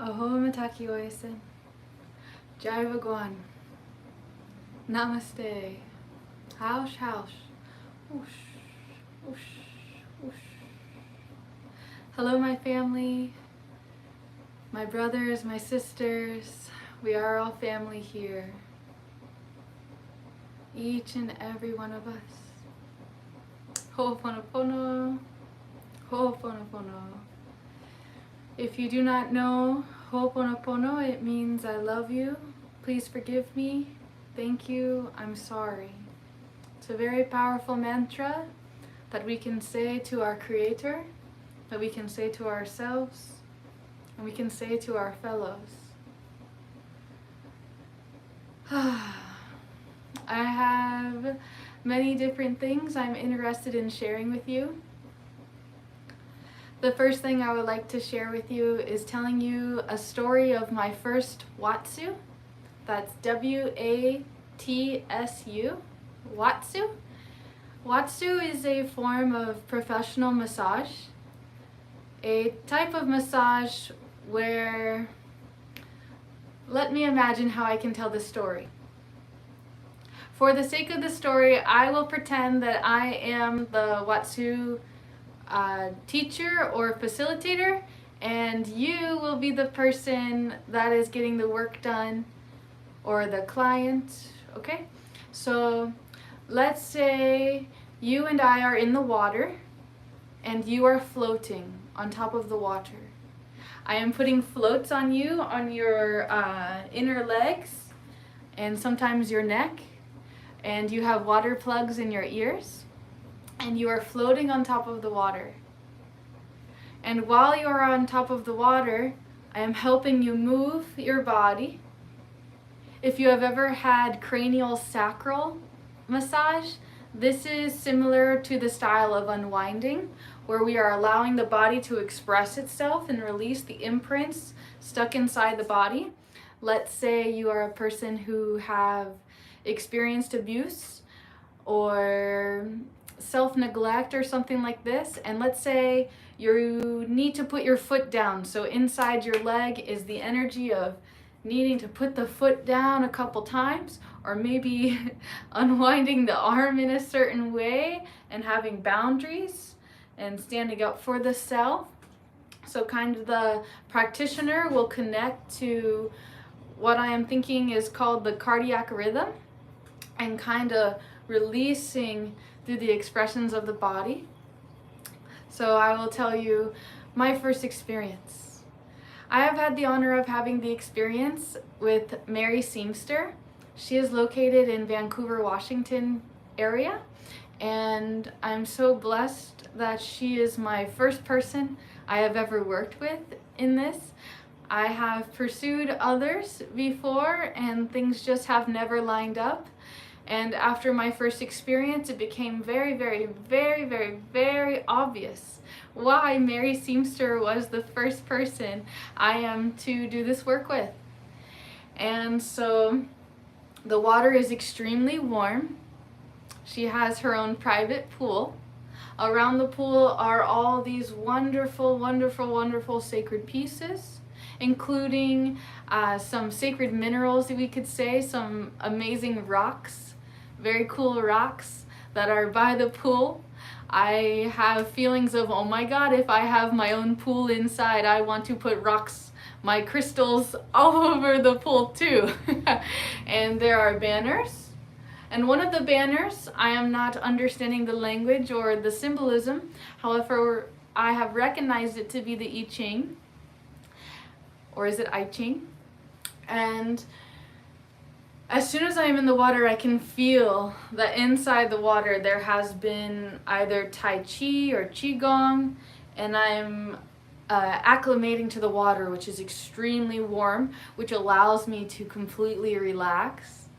Aho mataki oise. Jai Bhagwan. Namaste. Haush, haush. Whoosh, whoosh, whoosh. Hello, my family, my brothers, my sisters. We are all family here. Each and every one of us. Ho'oponopono. Ho'oponopono. If you do not know Ho'oponopono, it means I love you. Please forgive me. Thank you. I'm sorry. It's a very powerful mantra that we can say to our Creator, that we can say to ourselves, and we can say to our fellows. I have many different things I'm interested in sharing with you. The first thing I would like to share with you is telling you a story of my first Watsu. That's W-A-T-S-U, Watsu. Watsu is a form of professional massage, a type of massage where, let me imagine how I can tell this story. For the sake of the story, I will pretend that I am the Watsu teacher or facilitator, and you will be the person that is getting the work done, or the client, okay? So let's say you and I are in the water and you are floating on top of the water. I am putting floats on you, on your inner legs and sometimes your neck, and you have water plugs in your ears, and you are floating on top of the water. And while you are on top of the water, I am helping you move your body. If you have ever had cranial sacral massage, this is similar to the style of unwinding, where we are allowing the body to express itself and release the imprints stuck inside the body. Let's say you are a person who have experienced abuse or self-neglect or something like this, and let's say you need to put your foot down. So inside your leg is the energy of needing to put the foot down a couple times, or maybe unwinding the arm in a certain way and having boundaries and standing up for the self. So kind of the practitioner will connect to what I am thinking is called the cardiac rhythm, and kind of releasing through the expressions of the body. So I will tell you my first experience. I have had the honor of having the experience with Mary Seamster. She is located in Vancouver, Washington area, and I'm so blessed that she is my first person I have ever worked with in this. I have pursued others before and things just have never lined up. And after my first experience, it became very, very, very, very, very obvious why Mary Seamster was the first person I am to do this work with. And so the water is extremely warm. She has her own private pool. Around the pool are all these wonderful, wonderful, wonderful sacred pieces, including some sacred minerals, we could say, some amazing rocks. Very cool rocks that are by the pool. I have feelings of, oh my God, if I have my own pool inside, I want to put rocks, my crystals, all over the pool too. And there are banners. And one of the banners, I am not understanding the language or the symbolism. However, I have recognized it to be the I Ching. Or is it I Ching? And as soon as I am in the water, I can feel that inside the water there has been either Tai Chi or Qigong, and I'm acclimating to the water, which is extremely warm, which allows me to completely relax.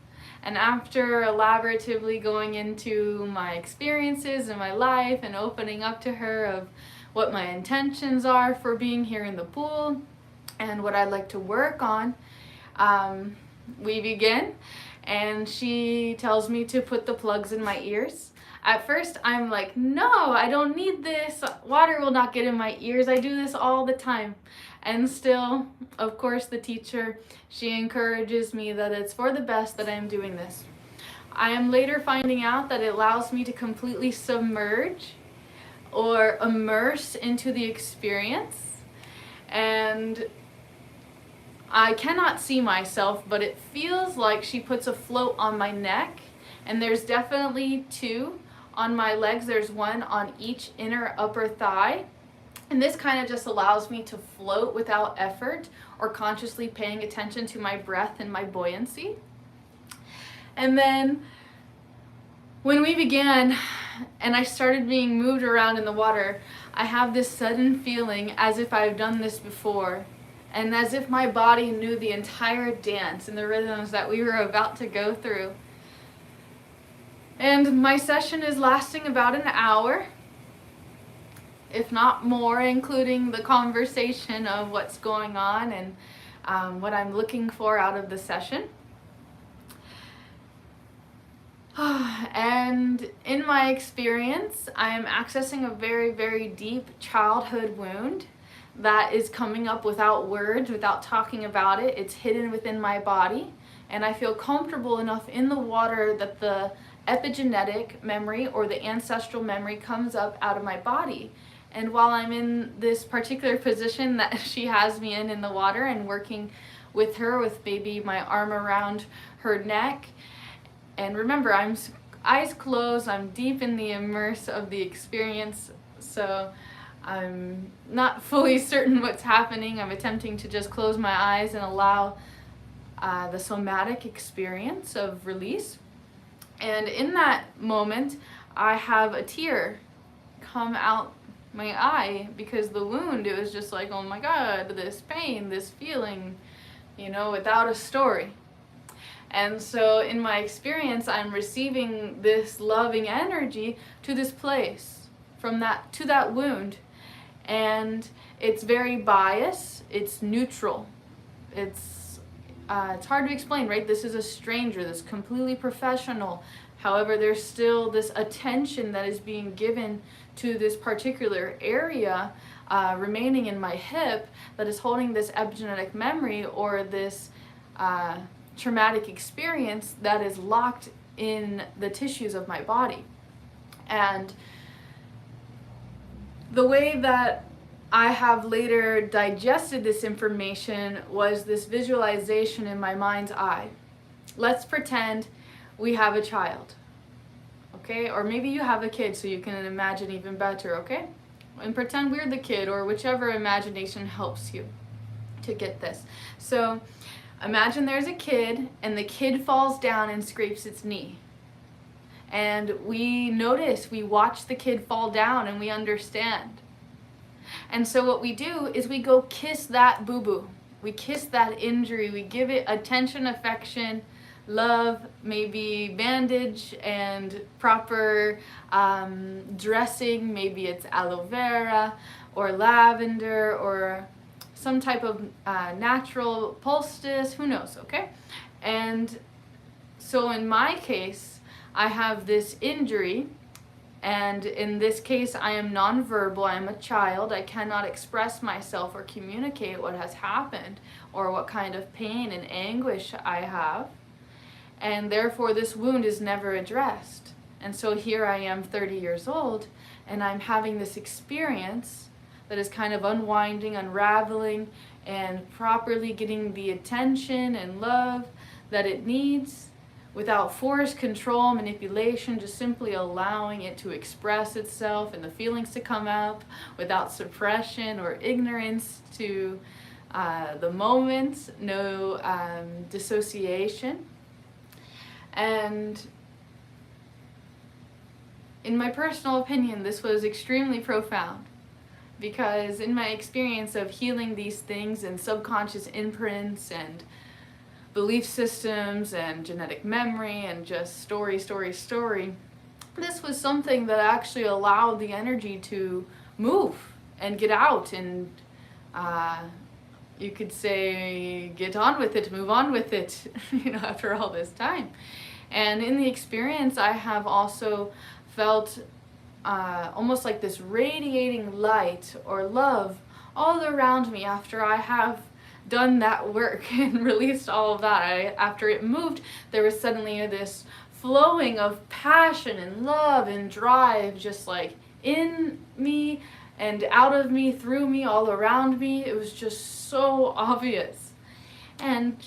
And after elaboratively going into my experiences in my life and opening up to her of what my intentions are for being here in the pool and what I'd like to work on, we begin, and she tells me to put the plugs in my ears. At first, I'm like, no, I don't need this. Water will not get in my ears. I do this all the time. And still, of course, the teacher, she encourages me that it's for the best that I'm doing this. I am later finding out that it allows me to completely submerge or immerse into the experience. And I cannot see myself, but it feels like she puts a float on my neck, and there's definitely two on my legs. There's one on each inner upper thigh, and this kind of just allows me to float without effort or consciously paying attention to my breath and my buoyancy. And then when we began and I started being moved around in the water, I have this sudden feeling as if I've done this before, and as if my body knew the entire dance and the rhythms that we were about to go through. And my session is lasting about an hour, if not more, including the conversation of what's going on and what I'm looking for out of the session. And in my experience, I am accessing a very, very deep childhood wound that is coming up without words, without talking about it. It's hidden within my body, and I feel comfortable enough in the water that the epigenetic memory or the ancestral memory comes up out of my body. And while I'm in this particular position that she has me in the water and working with her with maybe my arm around her neck, and remember, I'm eyes closed, I'm deep in the immerse of the experience, so I'm not fully certain what's happening. I'm attempting to just close my eyes and allow the somatic experience of release. And in that moment, I have a tear come out my eye because the wound, it was just like, oh my God, this pain, this feeling, without a story. And so in my experience, I'm receiving this loving energy to this place, from that to that wound. And it's very biased, it's neutral. It's hard to explain, right? This is a stranger, this completely professional. However, there's still this attention that is being given to this particular area remaining in my hip that is holding this epigenetic memory or this traumatic experience that is locked in the tissues of my body. And the way that I have later digested this information was this visualization in my mind's eye. Let's pretend we have a child, okay? Or maybe you have a kid so you can imagine even better, okay? And pretend we're the kid, or whichever imagination helps you to get this. So imagine there's a kid and the kid falls down and scrapes its knee. And we notice, we watch the kid fall down and we understand. And so what we do is we go kiss that boo-boo. We kiss that injury. We give it attention, affection, love, maybe bandage and proper dressing. Maybe it's aloe vera or lavender or some type of natural poultice, who knows, okay? And so in my case, I have this injury, and in this case, I am nonverbal. I am a child. I cannot express myself or communicate what has happened or what kind of pain and anguish I have. And therefore, this wound is never addressed. And so here I am, 30 years old, and I'm having this experience that is kind of unwinding, unraveling, and properly getting the attention and love that it needs without force, control, manipulation, just simply allowing it to express itself and the feelings to come up without suppression or ignorance to the moment, no dissociation. And in my personal opinion, this was extremely profound. Because in my experience of healing these things and subconscious imprints and belief systems and genetic memory and just story, this was something that actually allowed the energy to move and get out and you could say get on with it, move on with it, after all this time. And in the experience, I have also felt almost like this radiating light or love all around me after I have done that work and released all of that. After it moved, there was suddenly this flowing of passion and love and drive, just like in me and out of me, through me, all around me. It was just so obvious. And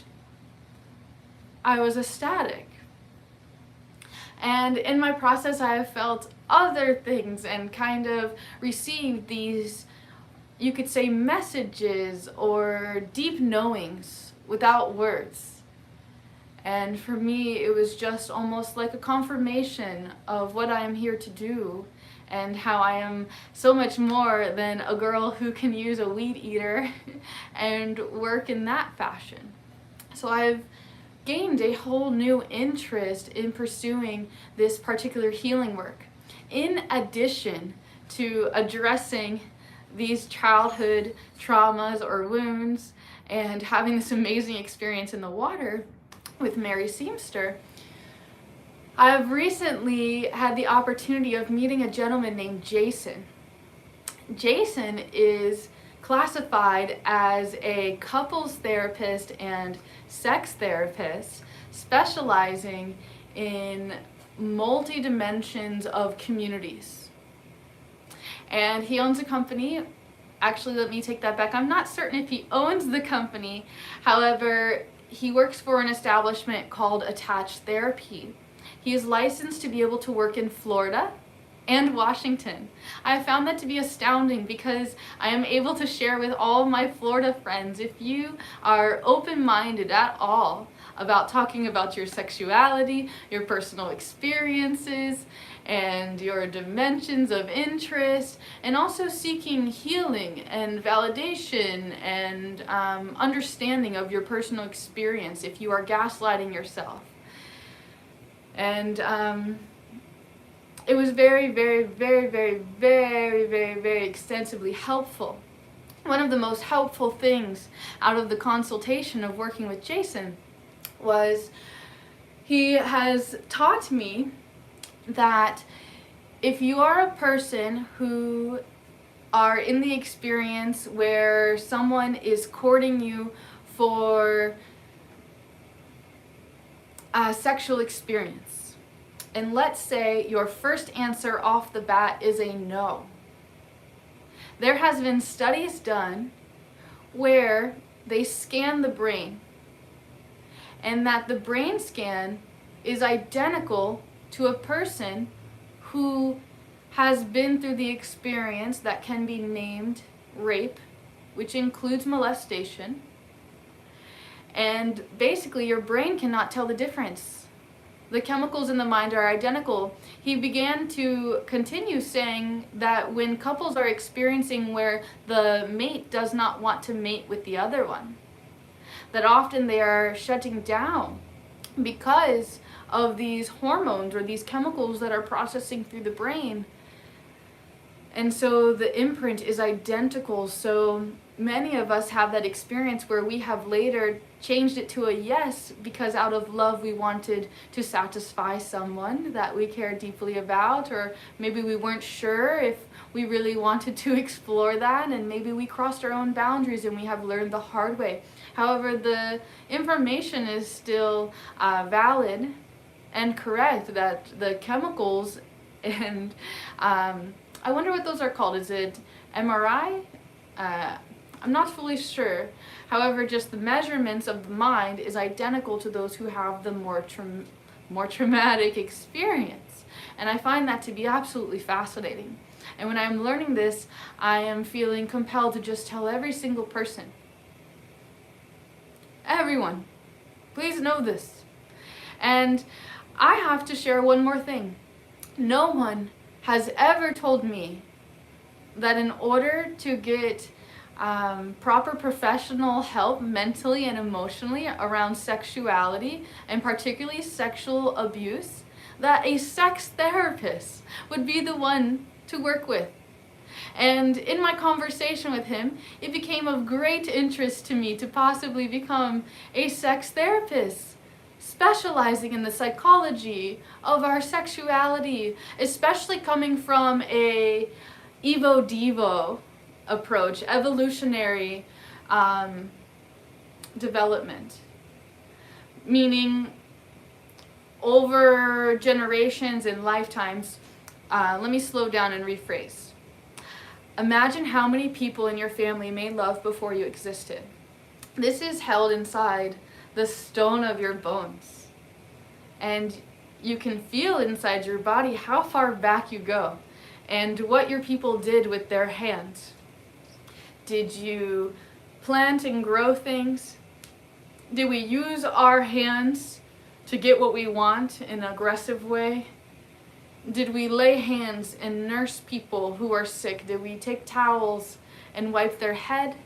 I was ecstatic. And in my process, I have felt other things and kind of received these, you could say, messages or deep knowings without words. And for me, it was just almost like a confirmation of what I am here to do and how I am so much more than a girl who can use a weed eater and work in that fashion. So I've gained a whole new interest in pursuing this particular healing work. In addition to addressing these childhood traumas or wounds and having this amazing experience in the water with Mary Seamster, I've recently had the opportunity of meeting a gentleman named Jason. Jason is classified as a couples therapist and sex therapist, specializing in multi-dimensions of communities. And he owns a company. Actually, let me take that back. I'm not certain if he owns the company. However, he works for an establishment called Attached Therapy. He is licensed to be able to work in Florida and Washington. I found that to be astounding because I am able to share with all my Florida friends. If you are open-minded at all about talking about your sexuality, your personal experiences, and your dimensions of interest, and also seeking healing and validation and understanding of your personal experience if you are gaslighting yourself. And it was very, very, very, very, very, very, very extensively helpful. One of the most helpful things out of the consultation of working with Jason was he has taught me that if you are a person who are in the experience where someone is courting you for a sexual experience, and let's say your first answer off the bat is a no, there has been studies done where they scan the brain, and that the brain scan is identical to a person who has been through the experience that can be named rape, which includes molestation. And basically your brain cannot tell the difference. The chemicals in the mind are identical. He began to continue saying that when couples are experiencing where the mate does not want to mate with the other one, that often they are shutting down because of these hormones or these chemicals that are processing through the brain. And so the imprint is identical. So many of us have that experience where we have later changed it to a yes because out of love we wanted to satisfy someone that we care deeply about, or maybe we weren't sure if we really wanted to explore that, and maybe we crossed our own boundaries and we have learned the hard way. However, the information is still valid and correct that the chemicals and I wonder what those are called. Is it MRI? I'm not fully sure. However, just the measurements of the mind is identical to those who have the more traumatic experience. And I find that to be absolutely fascinating. And when I'm learning this, I am feeling compelled to just tell every single person, everyone, please know this. And I have to share one more thing. No one has ever told me that in order to get proper professional help mentally and emotionally around sexuality, and particularly sexual abuse, that a sex therapist would be the one to work with. And in my conversation with him, it became of great interest to me to possibly become a sex therapist, specializing in the psychology of our sexuality, especially coming from a Evo Devo approach, evolutionary development, meaning over generations and lifetimes. Let me slow down and rephrase. Imagine how many people in your family made love before you existed. This is held inside the stone of your bones. And you can feel inside your body how far back you go and what your people did with their hands. Did you plant and grow things? Did we use our hands to get what we want in an aggressive way? Did we lay hands and nurse people who are sick? Did we take towels and wipe their head?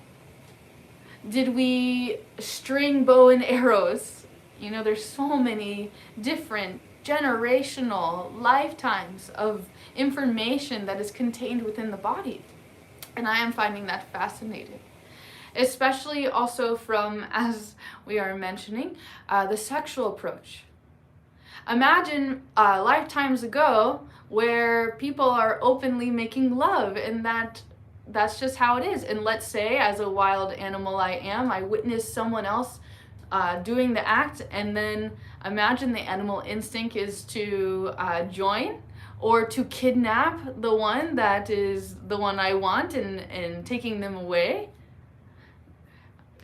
Did we string bow and arrows? You know, there's so many different generational lifetimes of information that is contained within the body. And I am finding that fascinating. Especially also from, as we are mentioning, the sexual approach. Imagine lifetimes ago where people are openly making love, and that's just how it is. And let's say, as a wild animal I witness someone else doing the act, and then imagine the animal instinct is to join or to kidnap the one that is the one I want and taking them away.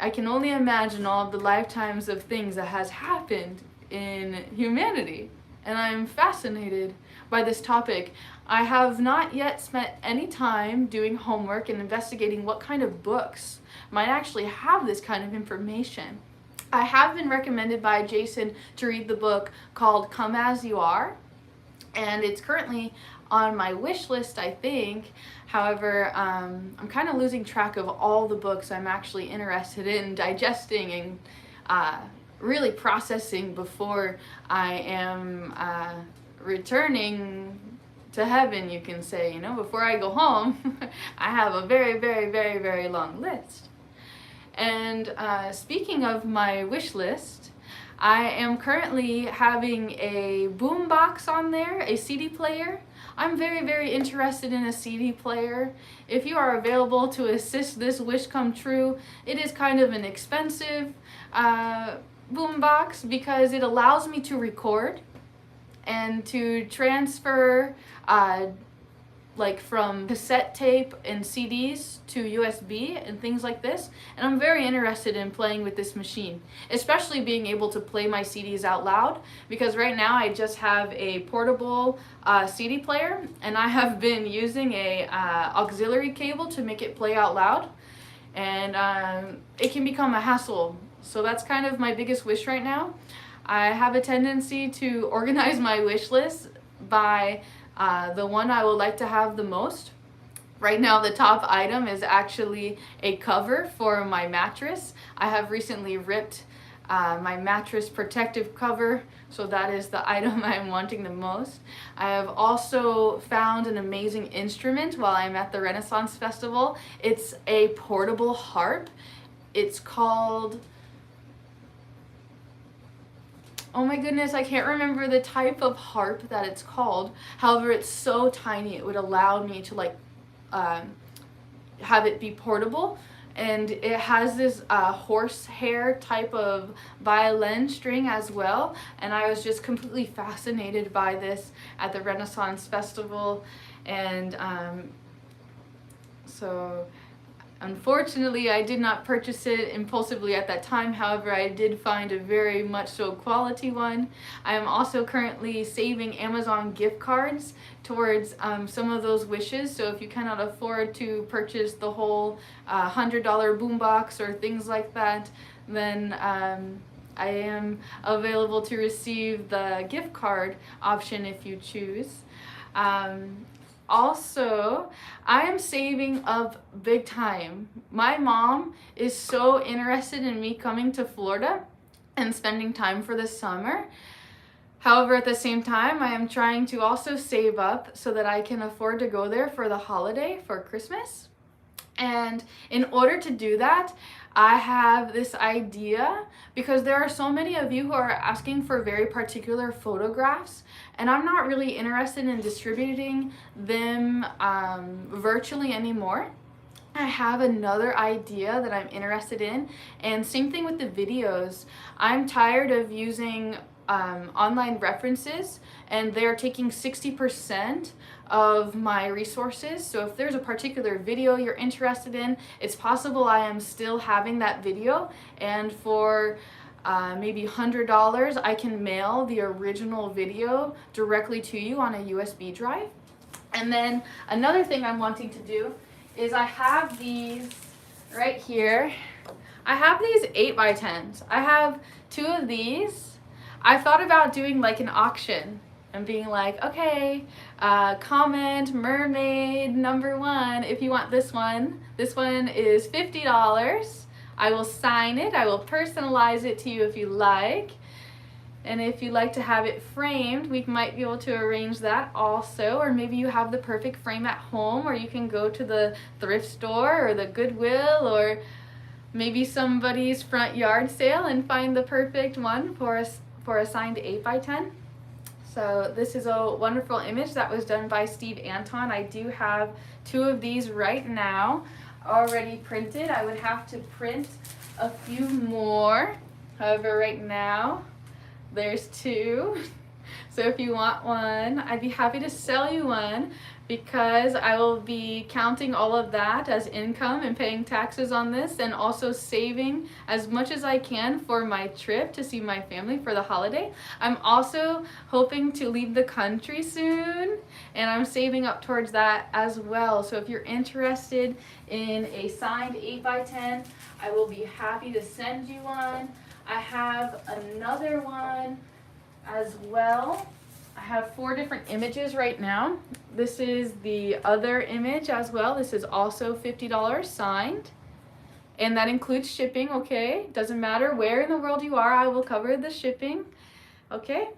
I can only imagine all of the lifetimes of things that has happened in humanity, and I'm fascinated by this topic. I have not yet spent any time doing homework and investigating what kind of books might actually have this kind of information. I have been recommended by Jason to read the book called Come As You Are, and it's currently on my wish list, I think. However, I'm kind of losing track of all the books I'm actually interested in digesting and really processing before I am returning to heaven, you can say. You know, before I go home, I have a very, very, very, very long list. And speaking of my wish list, I am currently having a boombox on there, a CD player. I'm very, very interested in a CD player. If you are available to assist this wish come true, it is kind of an expensive boombox because it allows me to record and to transfer like from cassette tape and CDs to USB and things like this. And I'm very interested in playing with this machine, especially being able to play my CDs out loud, because right now I just have a portable CD player, and I have been using a auxiliary cable to make it play out loud, and it can become a hassle. So that's kind of my biggest wish right now. I have a tendency to organize my wish list by the one I would like to have the most. Right now the top item is actually a cover for my mattress. I have recently ripped my mattress protective cover, so that is the item I'm wanting the most. I have also found an amazing instrument while I'm at the Renaissance Festival. It's a portable harp. It's called, oh my goodness, I can't remember the type of harp that it's called. However, it's so tiny, it would allow me to like have it be portable. And it has this horsehair type of violin string as well. And I was just completely fascinated by this at the Renaissance Festival. And so unfortunately, I did not purchase it impulsively at that time. However, I did find a very much so quality one. I am also currently saving Amazon gift cards towards some of those wishes. So if you cannot afford to purchase the whole $100 boombox or things like that, then I am available to receive the gift card option if you choose. Also, I am saving up big time. My mom is so interested in me coming to Florida and spending time for the summer. However, at the same time, I am trying to also save up so that I can afford to go there for the holiday, for Christmas. And in order to do that, I have this idea, because there are so many of you who are asking for very particular photographs, and I'm not really interested in distributing them virtually anymore. I have another idea that I'm interested in, and same thing with the videos. I'm tired of using online references, and they're taking 60% of my resources. So if there's a particular video you're interested in, it's possible I am still having that video, and for maybe $100, I can mail the original video directly to you on a USB drive. And then another thing I'm wanting to do is I have these right here. I have these 8x10s. I have 2 of these. I thought about doing like an auction and being like, okay, comment mermaid #1 if you want this one. This one is $50. I will sign it. I will personalize it to you if you like. And if you'd like to have it framed, we might be able to arrange that also. Or maybe you have the perfect frame at home, or you can go to the thrift store or the Goodwill or maybe somebody's front yard sale and find the perfect one for a signed 8x10. So this is a wonderful image that was done by Steve Anton. I do have 2 of these right now already printed. I would have to print a few more. However, right now there's 2. So if you want one, I'd be happy to sell you one, because I will be counting all of that as income and paying taxes on this, and also saving as much as I can for my trip to see my family for the holiday. I'm also hoping to leave the country soon, and I'm saving up towards that as well. So if you're interested in a signed 8x10, I will be happy to send you one. I have another one as well. I have 4 different images right now. This is the other image as well. This is also $50 signed, and that includes shipping, okay? Doesn't matter where in the world you are, I will cover the shipping, okay?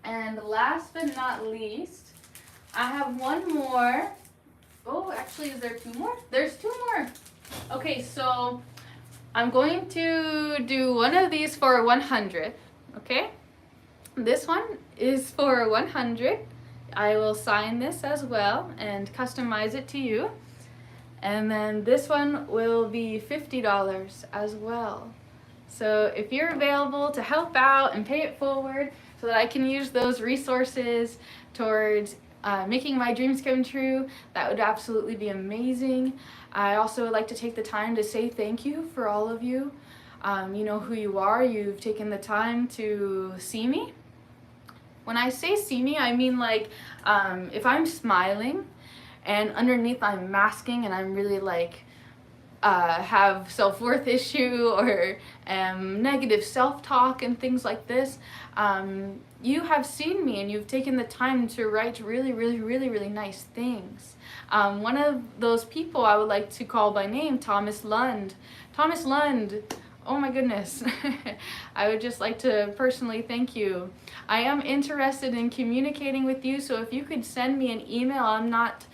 And last but not least, I have one more. Oh, actually, is there 2 more? There's 2 more. Okay, so I'm going to do one of these for 100, okay? This one is for 100. I will sign this as well and customize it to you. And then this one will be $50 as well. So if you're available to help out and pay it forward so that I can use those resources towards making my dreams come true, that would absolutely be amazing. I also would like to take the time to say thank you for all of you. You know who you are. You've taken the time to see me. When I say see me, I mean like if I'm smiling and underneath I'm masking and I'm really like have self-worth issue or negative self-talk and things like this, you have seen me and you've taken the time to write really nice things. One of those people I would like to call by name, Thomas Lund. Thomas Lund, oh my goodness. I would just like to personally thank you. I am interested in communicating with you, so if you could send me an email. I'm not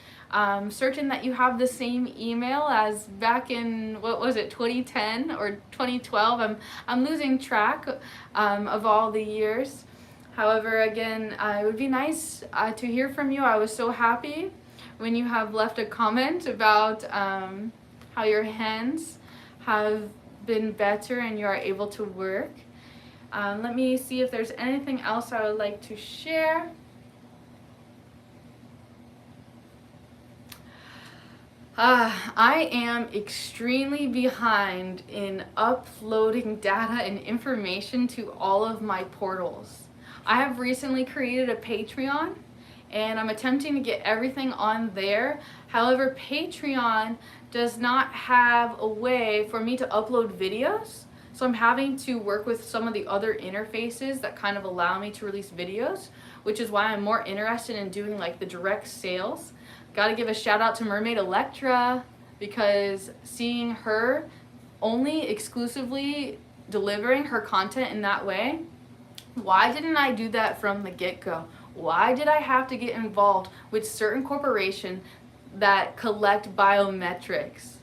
certain that you have the same email as back in, what was it, 2010 or 2012. I'm losing track of all the years. However, again, it would be nice to hear from you. I was so happy when you have left a comment about how your hands have been better and you are able to work. Let me see if there's anything else I would like to share. I am extremely behind in uploading data and information to all of my portals. I have recently created a Patreon and I'm attempting to get everything on there. However, Patreon does not have a way for me to upload videos. So I'm having to work with some of the other interfaces that kind of allow me to release videos, which is why I'm more interested in doing like the direct sales. Gotta give a shout out to Mermaid Electra, because seeing her only exclusively delivering her content in that way, why didn't I do that from the get-go? Why did I have to get involved with certain corporations that collect biometrics?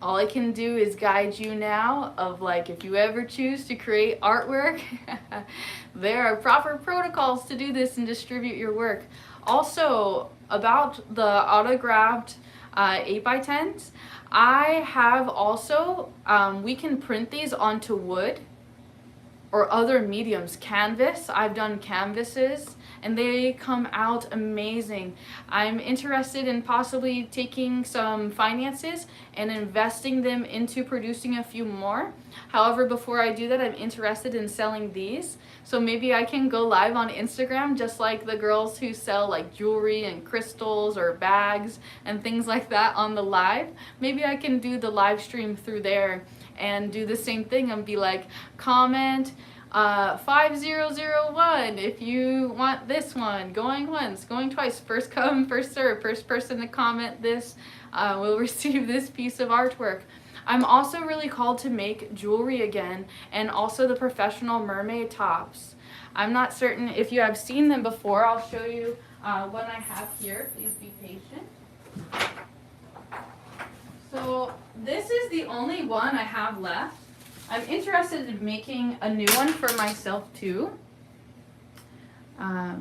All I can do is guide you now of like, if you ever choose to create artwork, there are proper protocols to do this and distribute your work. Also, about the autographed 8x10s. I have also, we can print these onto wood or other mediums. Canvas, I've done canvases and they come out amazing. I'm interested in possibly taking some finances and investing them into producing a few more. However, before I do that, I'm interested in selling these. So maybe I can go live on Instagram just like the girls who sell like jewelry and crystals or bags and things like that on the live. Maybe I can do the live stream through there and do the same thing and be like, comment 5001 if you want this one, going once, going twice, first come, first serve, first person to comment this will receive this piece of artwork. I'm also really called to make jewelry again, and also the professional mermaid tops. I'm not certain if you have seen them before. I'll show you what I have here. Please be patient. So this is the only one I have left. I'm interested in making a new one for myself too. Let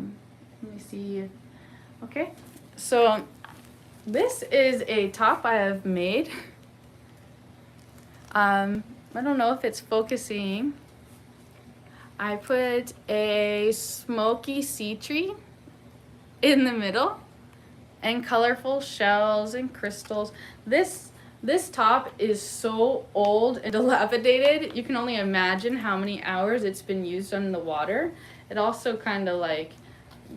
me see. Okay, so this is a top I have made. I don't know if it's focusing. I put a smoky sea tree in the middle and colorful shells and crystals. This top is so old and dilapidated. You can only imagine how many hours it's been used on the water. It also kind of like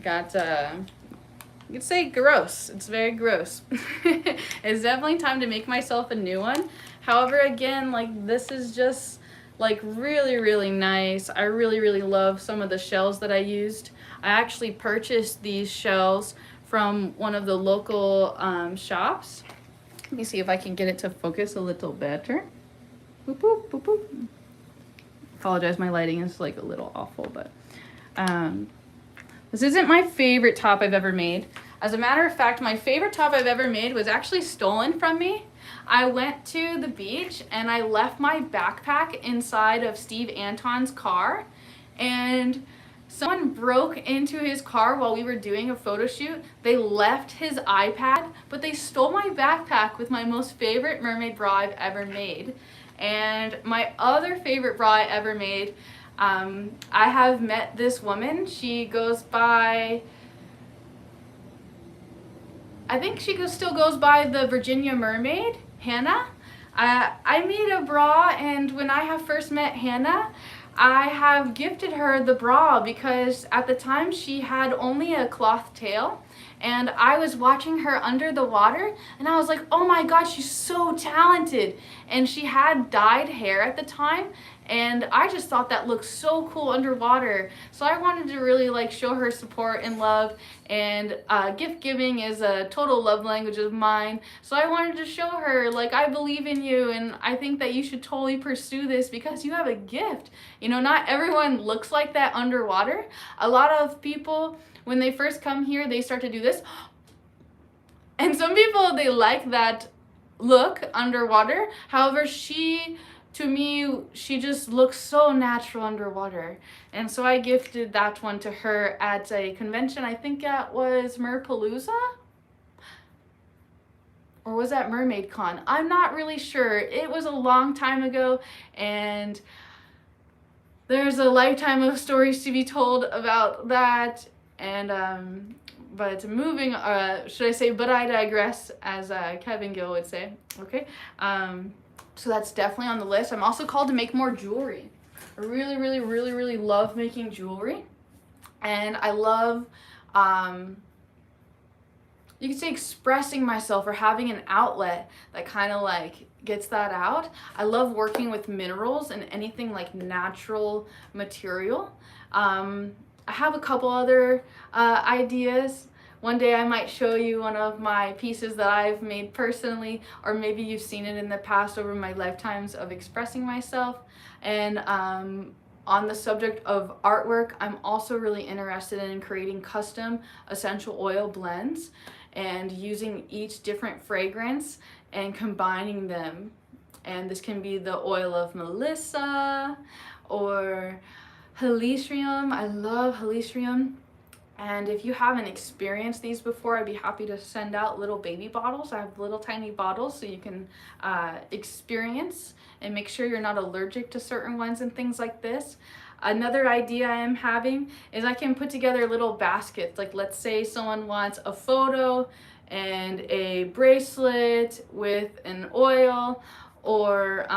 got, you could say gross. It's very gross. It's definitely time to make myself a new one. However, again, like this is just like really, really nice. I really, really love some of the shells that I used. I actually purchased these shells from one of the local shops. Let me see if I can get it to focus a little better. Boop, boop, boop, boop. Apologize, my lighting is like a little awful, but this isn't my favorite top I've ever made. As a matter of fact, my favorite top I've ever made was actually stolen from me. I went to the beach and I left my backpack inside of Steve Anton's car, and someone broke into his car while we were doing a photo shoot. They left his iPad, but they stole my backpack with my most favorite mermaid bra I've ever made. And my other favorite bra I ever made, I have met this woman. She goes by, I think she still goes by the Virginia Mermaid, Hannah. I made a bra, and when I have first met Hannah, I have gifted her the bra because at the time she had only a cloth tail, and I was watching her under the water and I was like, oh my gosh, she's so talented. And she had dyed hair at the time, and I just thought that looked so cool underwater. So I wanted to really like show her support and love, and gift giving is a total love language of mine. So I wanted to show her like, I believe in you and I think that you should totally pursue this because you have a gift. You know, not everyone looks like that underwater. A lot of people, when they first come here, they start to do this. And some people, they like that look underwater. However, to me, she just looks so natural underwater. And so I gifted that one to her at a convention. I think it was Merpalooza? Or was that Mermaid Con? I'm not really sure. It was a long time ago, and there's a lifetime of stories to be told about that. And but moving, should I say, but I digress, as Kevin Gill would say. Okay. So that's definitely on the list. I'm also called to make more jewelry. I really, really, really, really love making jewelry. And I love, you could say, expressing myself or having an outlet that kind of like gets that out. I love working with minerals and anything like natural material. I have a couple other ideas. One day I might show you one of my pieces that I've made personally, or maybe you've seen it in the past over my lifetimes of expressing myself. And on the subject of artwork, I'm also really interested in creating custom essential oil blends and using each different fragrance and combining them. And this can be the oil of Melissa or helichrysum. I love helichrysum. And if you haven't experienced these before, I'd be happy to send out little baby bottles. I have little tiny bottles so you can experience and make sure you're not allergic to certain ones and things like this. Another idea I am having is I can put together little baskets. Like, let's say someone wants a photo and a bracelet with an oil, or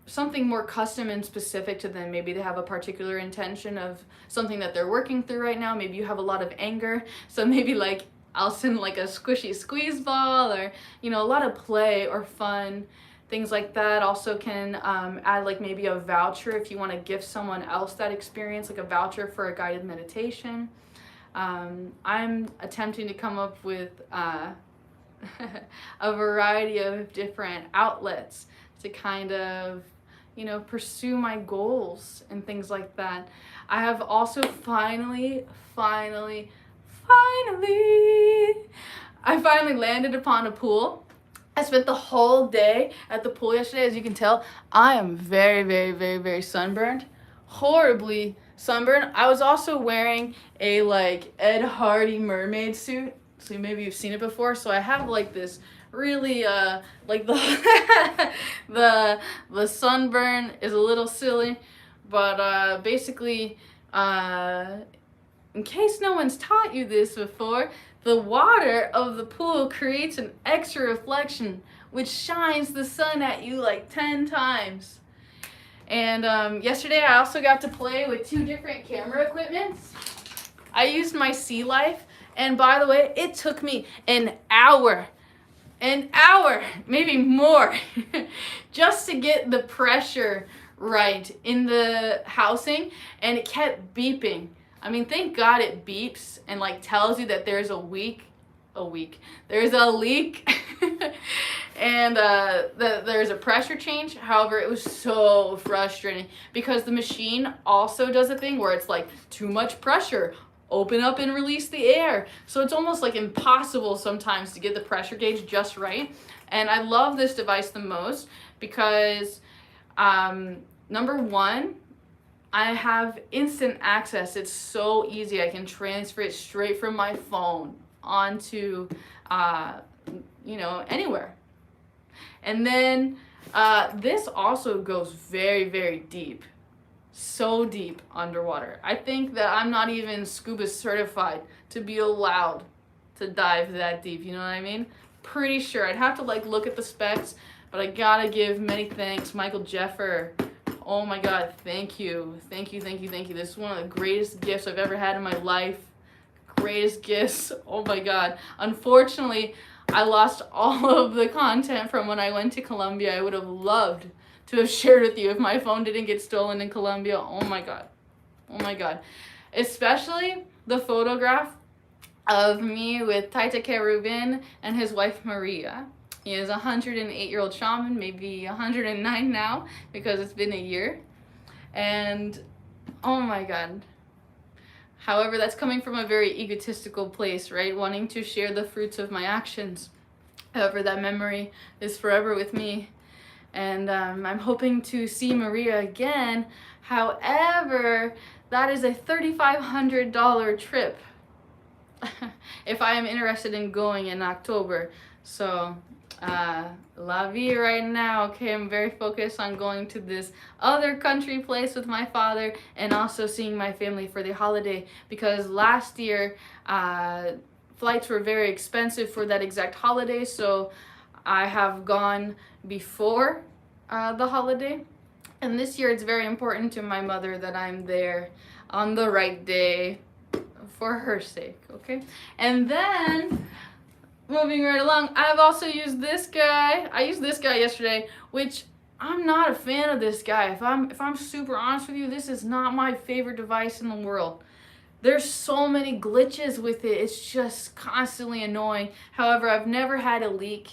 something more custom and specific to them. Maybe they have a particular intention of something that they're working through right now. Maybe you have a lot of anger, so maybe like I'll send like a squishy squeeze ball, or a lot of play or fun, things like that. Also can add like maybe a voucher if you want to gift someone else that experience, like a voucher for a guided meditation. I'm attempting to come up with a variety of different outlets to kind of pursue my goals and things like that. I have also finally landed upon a pool. I spent the whole day at the pool yesterday. As you can tell, I am very sunburned, horribly sunburned. I was also wearing a like Ed Hardy mermaid suit, so maybe you've seen it before. So I have like this really like the the sunburn is a little silly, but basically in case no one's taught you this before, the water of the pool creates an extra reflection which shines the sun at you like 10 times. And yesterday I also got to play with 2 different camera equipments. I used my Sea Life, and by the way, it took me an hour, maybe more, just to get the pressure right in the housing, and it kept beeping. I mean, thank God it beeps and like tells you that there's a leak, there's a leak, and that there's a pressure change. However, it was so frustrating because the machine also does a thing where it's like too much pressure, open up and release the air. So it's almost like impossible sometimes to get the pressure gauge just right. And I love this device the most because number one, I have instant access. It's so easy. I can transfer it straight from my phone onto anywhere. And then this also goes very deep. So deep underwater. I think that I'm not even scuba certified to be allowed to dive that deep, you know what I mean? Pretty sure. I'd have to like look at the specs, but I gotta give many thanks, Michael Jeffer. Oh my God, thank you. This is one of the greatest gifts I've ever had in my life. Greatest gifts, oh my God. Unfortunately, I lost all of the content from when I went to Colombia. I would have loved to have shared with you if my phone didn't get stolen in Colombia. Oh my God. Especially the photograph of me with Taita Kerubin and his wife Maria. He is a 108-year-old shaman, maybe 109 now because it's been a year. And oh my God. However, that's coming from a very egotistical place, right? Wanting to share the fruits of my actions. However, that memory is forever with me. And I'm hoping to see Maria again. However, that is a $3,500 trip if I am interested in going in October. So, la vie right now. Okay, I'm very focused on going to this other country place with my father and also seeing my family for the holiday, because last year flights were very expensive for that exact holiday. So I have gone before the holiday, and this year it's very important to my mother that I'm there on the right day for her sake, okay? And then moving right along, I've also used this guy. I used this guy yesterday, which I'm not a fan of this guy. If I'm super honest with you, this is not my favorite device in the world. There's so many glitches with it. It's just constantly annoying. However, I've never had a leak.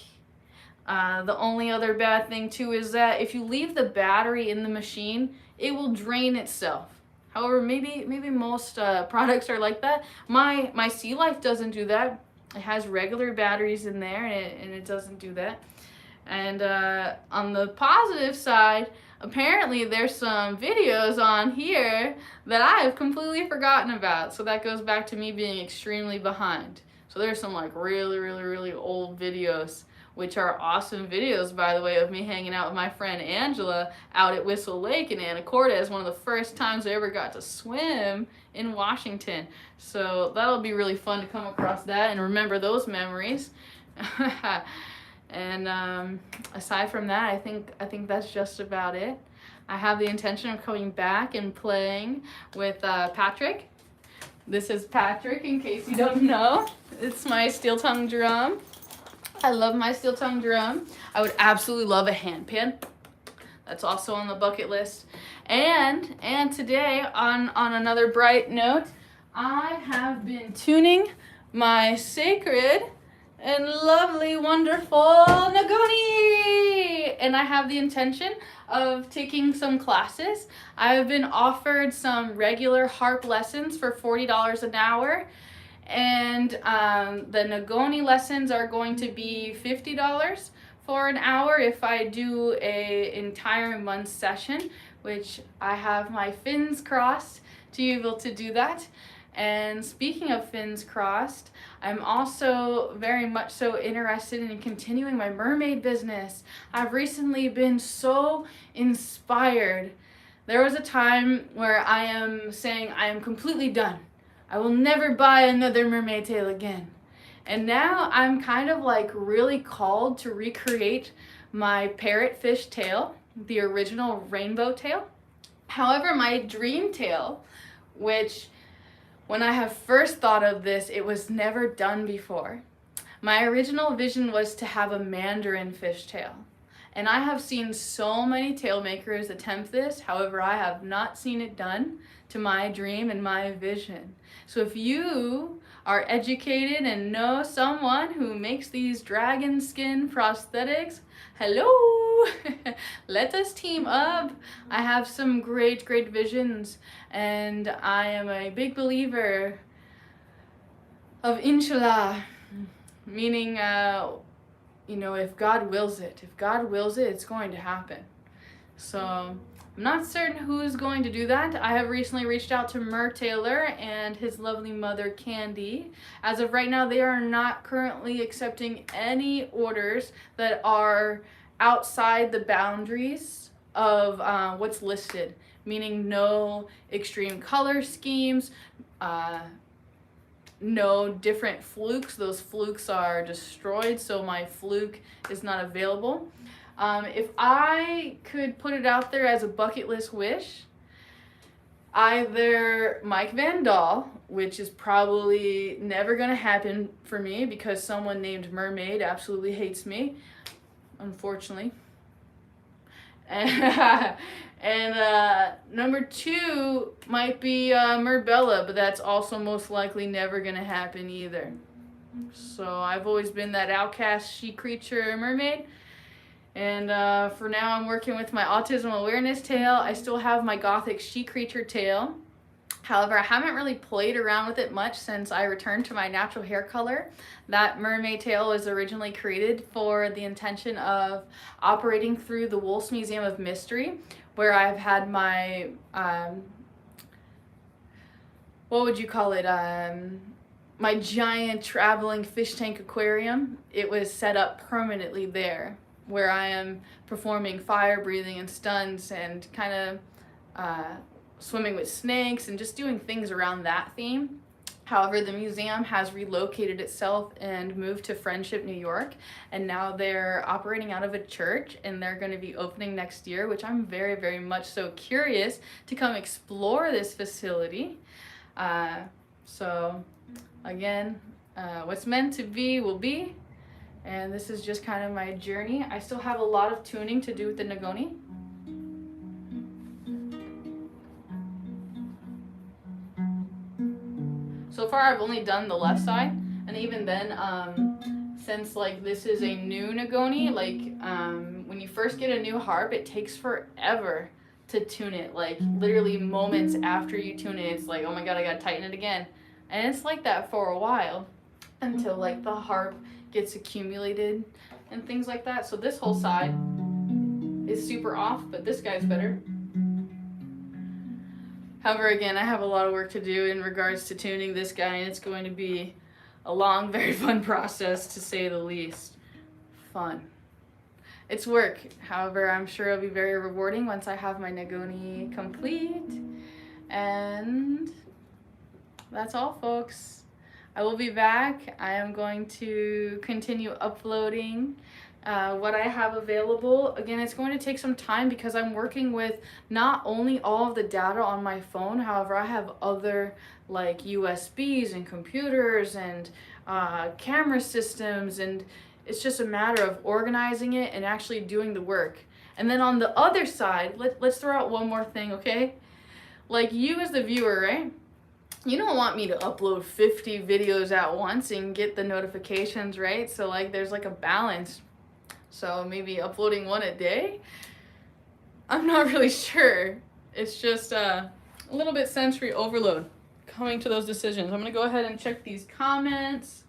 The only other bad thing too is that if you leave the battery in the machine, it will drain itself. However, maybe most products are like that. My Sea Life doesn't do that. It has regular batteries in there, and it doesn't do that. And on the positive side, apparently there's some videos on here that I have completely forgotten about. So that goes back to me being extremely behind. So there's some like really old videos, which are awesome videos, by the way, of me hanging out with my friend Angela out at Whistle Lake in Anacortes, one of the first times I ever got to swim in Washington. So that'll be really fun to come across that and remember those memories. And aside from that, I think that's just about it. I have the intention of coming back and playing with Patrick. This is Patrick, in case you don't know. It's my steel tongue drum. I love my steel tongue drum. I would absolutely love a handpan. That's also on the bucket list. And today, on another bright note, I have been tuning my sacred and lovely, wonderful Nagoni! And I have the intention of taking some classes. I have been offered some regular harp lessons for $40 an hour. And the Nagoni lessons are going to be $50 for an hour if I do an entire month session, which I have my fins crossed to be able to do that. And speaking of fins crossed, I'm also very much so interested in continuing my mermaid business. I've recently been so inspired. There was a time where I am saying I am completely done. I will never buy another mermaid tail again. And now I'm kind of like really called to recreate my parrotfish tail, the original rainbow tail. However, my dream tail, which when I have first thought of this, it was never done before. My original vision was to have a mandarin fishtail. And I have seen so many tail makers attempt this, however, I have not seen it done to my dream and my vision. So if you are educated and know someone who makes these dragon skin prosthetics, hello, let us team up. I have some great visions, and I am a big believer of inshallah, meaning, you know, if God wills it, it's going to happen. So I'm not certain who's going to do that. I have recently reached out to Mer Taylor and his lovely mother Candy. As of right now, they are not currently accepting any orders that are outside the boundaries of what's listed, meaning no extreme color schemes, no different flukes. Those flukes are destroyed, so my fluke is not available. If I could put it out there as a bucket list wish, either Mike Van Dahl, which is probably never going to happen for me because someone named Mermaid absolutely hates me, unfortunately. And number two might be Merbella, but that's also most likely never going to happen either. So I've always been that outcast she creature mermaid. And for now, I'm working with my autism awareness tail. I still have my gothic she creature tail. However, I haven't really played around with it much since I returned to my natural hair color. That mermaid tail was originally created for the intention of operating through the Wolf's Museum of Mystery, where I've had my, what would you call it, my giant traveling fish tank aquarium. It was set up permanently there, where I am performing fire breathing and stunts and kind of swimming with snakes and just doing things around that theme. However, the museum has relocated itself and moved to Friendship, New York, and now they're operating out of a church, and they're going to be opening next year, which I'm very much so curious to come explore this facility. So again, what's meant to be will be. And this is just kind of my journey. I still have a lot of tuning to do with the Nagoni. So far I've only done the left side, and even then, since like this is a new Nagoni, like when you first get a new harp, it takes forever to tune it. Like literally moments after you tune it, it's like, oh my god, I gotta tighten it again. And it's like that for a while until like the harp gets accumulated and things like that. So this whole side is super off, but this guy's better. However, again, I have a lot of work to do in regards to tuning this guy, and it's going to be a long, very fun process, to say the least. Fun. It's work. However, I'm sure it'll be very rewarding once I have my Negoni complete. And that's all, folks. I will be back. I am going to continue uploading what I have available. Again, it's going to take some time because I'm working with not only all of the data on my phone, however, I have other like USBs and computers and camera systems, and it's just a matter of organizing it and actually doing the work. And then on the other side, let's throw out one more thing, okay? Like, you as the viewer, right? You don't want me to upload 50 videos at once and get the notifications, right? So like there's like a balance. So maybe uploading one a day? I'm not really sure. It's just a little bit sensory overload coming to those decisions. I'm gonna go ahead and check these comments.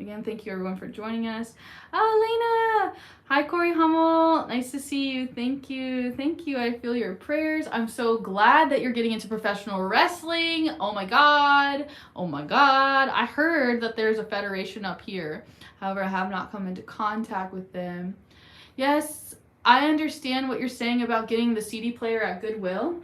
Again, thank you everyone for joining us. Oh, Lena! Hi, Corey Hummel. Nice to see you. Thank you. Thank you. I feel your prayers. I'm so glad that you're getting into professional wrestling. Oh my God. Oh my God. I heard that there's a federation up here. However, I have not come into contact with them. Yes, I understand what you're saying about getting the CD player at Goodwill.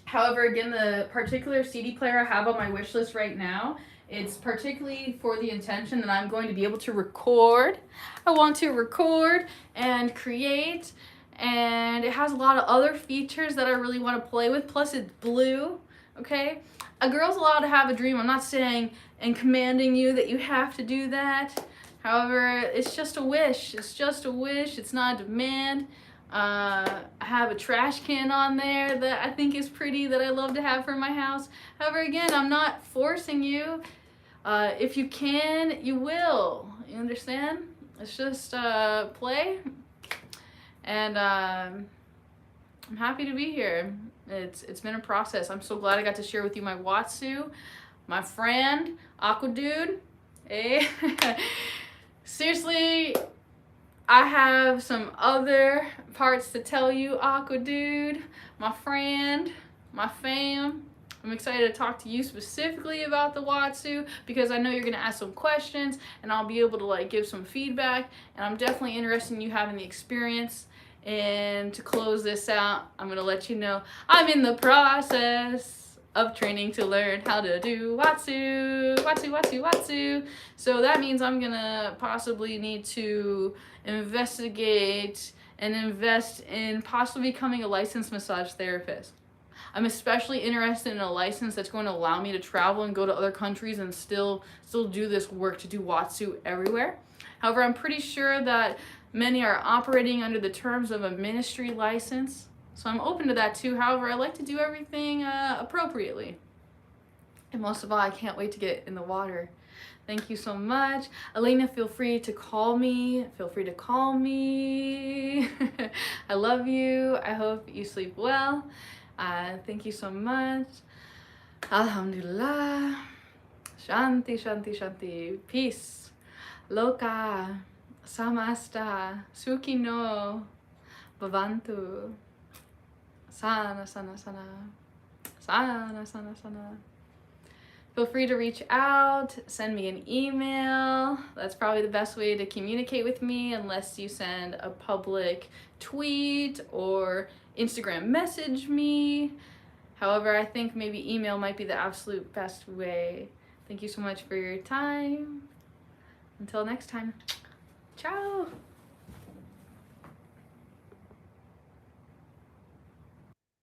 However, again, the particular CD player I have on my wish list right now, it's particularly for the intention that I'm going to be able to record. I want to record and create, and it has a lot of other features that I really want to play with, plus it's blue, okay? A girl's allowed to have a dream. I'm not saying and commanding you that you have to do that. However, it's just a wish. It's just a wish. It's not a demand. I have a trash can on there that I think is pretty, that I love to have for my house. However, again, I'm not forcing you. If you can, you will. You understand? It's just play. And I'm happy to be here. It's been a process. I'm so glad I got to share with you my Watsu, my friend, Aqua Dude. Hey. Seriously, I have some other parts to tell you, Aqua Dude, my friend, my fam. I'm excited to talk to you specifically about the Watsu because I know you're gonna ask some questions and I'll be able to like give some feedback, and I'm definitely interested in you having the experience. And to close this out, I'm gonna let you know I'm in the process of training to learn how to do Watsu, Watsu, Watsu, Watsu. So that means I'm gonna possibly need to investigate and invest in possibly becoming a licensed massage therapist. I'm especially interested in a license that's going to allow me to travel and go to other countries and still do this work to do Watsu everywhere. However, I'm pretty sure that many are operating under the terms of a ministry license. So I'm open to that too. However, I like to do everything appropriately. And most of all, I can't wait to get in the water. Thank you so much. Elena, feel free to call me. Feel free to call me. I love you. I hope you sleep well. Thank you so much. Alhamdulillah. Shanti, Shanti, Shanti. Peace. Loka. Samasta. Suki no. Bhavantu. Sana, sana, sana. Sana, sana, sana. Feel free to reach out, send me an email. That's probably the best way to communicate with me, unless you send a public tweet or Instagram message me. However, I think maybe email might be the absolute best way. Thank you so much for your time. Until next time. Ciao.